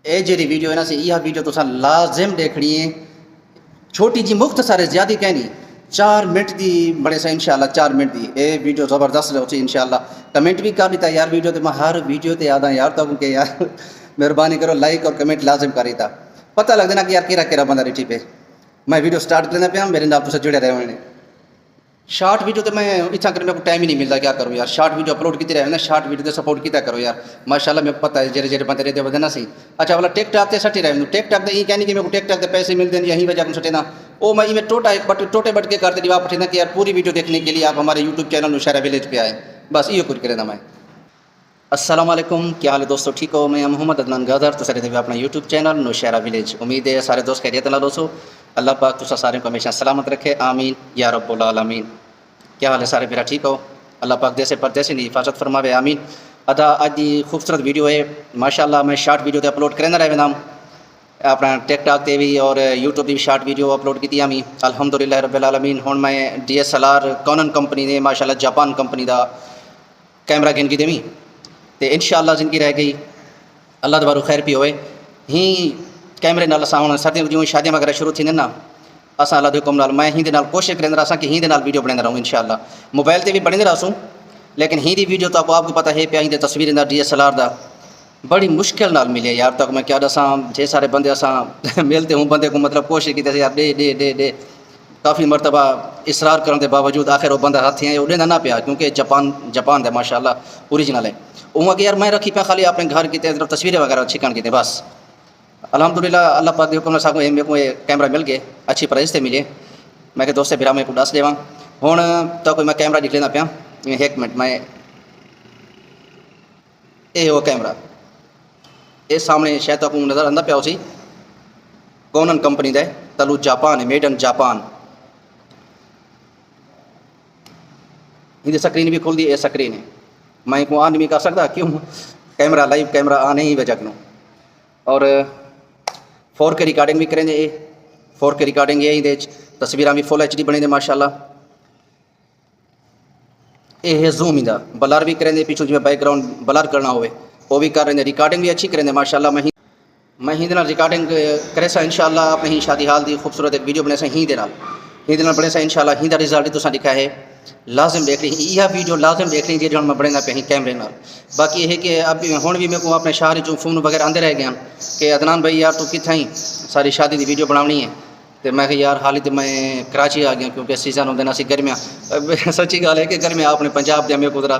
اے جی video ہے نا سی یہ ویڈیو تو لازم دیکھنی ہے. چھوٹی جی مختصر ہے زیادہ کہنی 4 منٹ دی بڑے سا انشاءاللہ 4 منٹ دی اے ویڈیو زبردست رہو سی انشاءاللہ. کمنٹ بھی کر دیتا یار ویڈیو تے میں ہر ویڈیو تے آدا یار تو کہ یار مہربانی کرو لائک اور کمنٹ لازم کر دیتا پتہ لگ دینا کہ یار کیرا بندہ ریٹھی پہ. میں ویڈیو سٹارٹ کرنا پیا میرے نال تو جڑے رہے ہونے. شارٹ ویڈیو تو میں اتنا کرنے کو ٹائم ہی نہیں ملتا کیا کروں یار. شارٹ ویڈیو اپلوڈ کیتے رہے نا شارٹ ویڈیو تے سپورٹ کیتا کرو یار ماشاءاللہ میں پتہ ہے جڑے بندے رہتے ودے نا سی. اچھا والا ٹک ٹاک تے سٹی رہے ٹک ٹاک تے یہ کہنی کہ میرے کو ٹک ٹاک تے پیسے ملتے ہیں یہی وجہ کو سٹے نا وہ میں میں ٹوٹے بٹ کے کرتے آپ پٹھے نا کہ یار پوری ویڈیو دیکھنے کے لیے آپ ہمارے یوٹیوب چینل نوشہرہ ولیج پہ آئے بس یہ کچھ کرے نا. میں السلام علیکم کیا حال ہے دوستو ٹھیک ہو. میں محمد عدنان گادر تو سارے دیکھو اپنا یوٹیوب چینل نوشہرہ ولیج. امید ہے سارے دوست خیریت اللہ دوستو. اللہ پاک تو سارے کو ہمیشہ سلامت رکھے آمین یا رب العالمین. کیا حال ہے سارے میرا ٹھیک ہو. اللہ پاک دیسے پردیسے نہیں حفاظت فرماوے آمین. ادا اج دی خوبصورت ویڈیو ہے ماشاءاللہ. میں شارٹ ویڈیو تے اپلوڈ کرنا رہے نام اپنا ٹک ٹاک تے بھی اور یوٹیوب بھی شارٹ ویڈیو اپلوڈ کی ہمیں الحمدللہ رب العالمین. ہوں میں DSLR کونن کمپنی نے ماشاءاللہ جاپان کمپنی دا کیمرہ گن کی دیں تے انشاءاللہ زندگی رہ گئی اللہ دوبارہ خیر پی ہوئے. ہی کیمرے نال اساں ہن سردیاں جو شادیاں وغیرہ شروع تھیں نا اساں اللہ دے حکم نال میں ہی دے نال کوشش کریندا رہاں کہ ہی دے نال ویڈیو بنایندا رہوں انشاءاللہ. موبائل تے بھی بنایندا رہسوں لیکن ہی دی ویڈیو تو آپ کو پتہ ہے پیا ہی دے تصویر دا DSLR دا بڑی مشکل نال ملے یار. تک میں کیا دساں جے سارے بندے اساں ملتے ہوں بندے کو مطلب کوشش کی یار دے کافی مرتبہ اصرار کرنے کے باوجود آخر وہ بندہ ہاتھ ہیں وہ دینا نہ پیا کیونکہ جاپان دے ماشاءاللہ اوریجنل ہے. وہ کہ یار میں رکھی پیا خالی اپنے گھر کی تصویریں وغیرہ چھکن کی بس. الحمدللہ اللہ پاک کے حکم سے میرے کو کیمرہ مل گئے اچھی پرائز تے ملے. میں کہ دوست برا میں کو دس دے ہوں تو کوئی میں کیمرہ دکھ لینا پیا 1 منٹ. میں یہ وہ کیمرہ یہ سامنے شاید آپ کو نظر آتا پیا اسی کونن کمپنی دے تلو جاپان ہے میڈ ان جاپان. یہ سکرین بھی کھول دی یہ سکرین ہے میں کو آن نہیں کر سکتا کیوں کیمرہ لائیو کیمرہ آنے ہی وجہ کیوں. اور 4K ریکارڈنگ بھی کریں دے 4K ریکارڈنگ یہ دے تصویراں بھی فل HD بنے دے ماشاءاللہ. یہ ہے زوم دا بلر بھی کریں دے پیچھوں جو بیک گراؤنڈ بلر کرنا ہوئے وہ بھی کر رہے ہیں. ریکارڈنگ بھی اچھی کریں دے ماشاءاللہ. میں ہی دے ریکارڈنگ کرے سا انشاءاللہ اپنے ہی شادی حال دی خوبصورت ایک ویڈیو بنے سا ہی دے بنے سا انشاءاللہ. ہی دا رزلٹ تو دکھا ہے لازم دیکھ لی یہ ویڈیو لازم دیکھ لی جی میں بڑھنا پہ کیمرے نال. باقی یہ ہے کہ اب ہوں بھی میرے کو اپنے شہر جو فون وغیرہ آندے رہ گیا کہ عدنان بھائی یار تو کتنا ہی ساری شادی دی ویڈیو بناونی ہے تو میں کہ یار حال تو میں کراچی آ گیا کیونکہ سیزن ہوتے نا سی گرمیاں. سچی گال ہے کہ گرمیاں اپنے پنجاب دیا میرے کو ذرا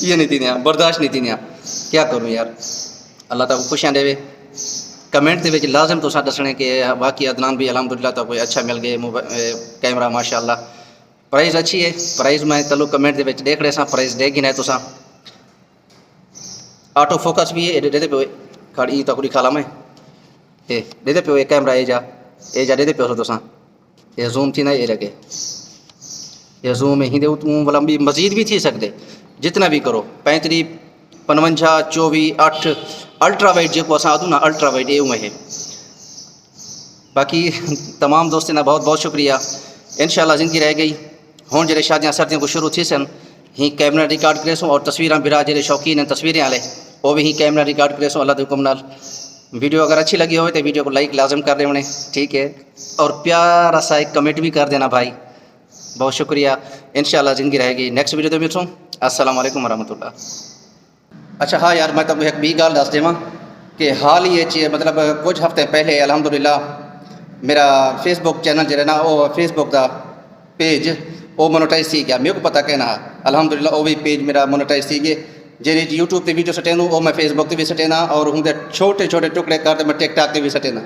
یہ نہیں تھی برداشت نہیں تھی کیا کروں یار. اللہ تعالیٰ خوشیاں دے. کمنٹ دے لازم تو دسنے کہ باقی عدنان بھی الحمدللہ تو کوئی اچھا مل گئے کیمرہ ماشاءاللہ. پرائز اچھی ہے پرائز میں چلو کمنٹ دے دیکھ رہے سا پرائز دے گی نہ تو آٹو فوکس بھی ہے دے پہ کھڑی تکڑی کھالا میں دے پہ یہ کیمرہ اے جا دے پہ تو یہ زوم تھی نا یہ لگے یہ زوم ہی دے والا بھی مزید بھی تھی سکتے جتنا بھی کرو 35 55 24 8 الٹرا وائڈ جو کو آدھوں نا الٹرا وائڈ یہ ہے. باقی تمام دوستوں کا بہت بہت شکریہ. انشاءاللہ زندگی رہ گئی ہوں جڑے شادیاں سردیوں کو شروع تھی سن ہی کیمرہ ریکارڈ کرے سوں اور تصویراں برا جڑے شوقین ہیں تصویریں والے وہ بھی ہی کیمرہ ریکارڈ کرے سوں اللہ کے حکم نال. ویڈیو اگر اچھی لگی ہوئے تو ویڈیو کو لائک لازم کر دیں انہیں ٹھیک ہے اور پیارا سا ایک کمنٹ بھی کر دینا بھائی. بہت شکریہ. انشاءاللہ زندگی رہے گی نیکسٹ ویڈیو تو ملوں. السلام علیکم ورحمۃ اللہ. اچھا ہاں یار میں تو ایک بھی گال دس دوں کہ حال ہی مطلب کچھ ہفتے پہلے الحمدللہ میرا فیس بک چینل جو ہے نا وہ فیس بک کا پیج وہ مونیٹائز تھی گیا. میرے کو پتہ کہنا الحمدللہ وہ بھی پیج میرا مونیٹائز تھی گئے جی یوٹیوب تے ویڈیو سٹے وہ میں فیس بک تے بھی سٹے نا اور ہوں چھوٹے چھوٹے ٹکڑے کر میں ٹک ٹاک تے بھی سٹے نا.